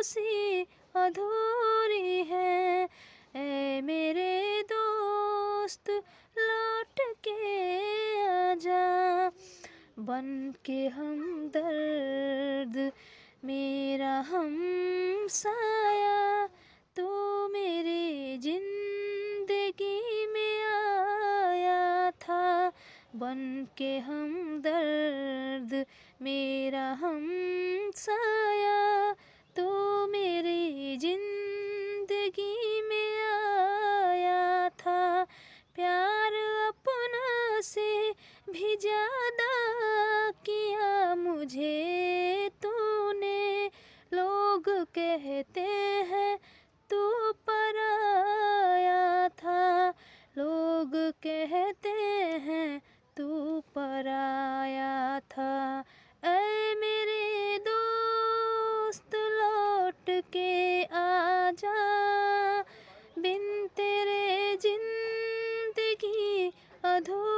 सी अधूरी है। ऐ मेरे दोस्त लौट के आजा, बन के हमदर्द मेरा हमसाया। तू मेरी जिंदगी में आया था, बन के हमदर्द मेरा हमसाया। तू मेरी जिंदगी में आया था, प्यार अपना से भी ज्यादा किया मुझे तूने। लोग कहते हैं तू पराया था, लोग कहते हैं तू पराया था। ऐ मेरे दोस्त लौट के आजा, बिन तेरे जिंदगी अधूरी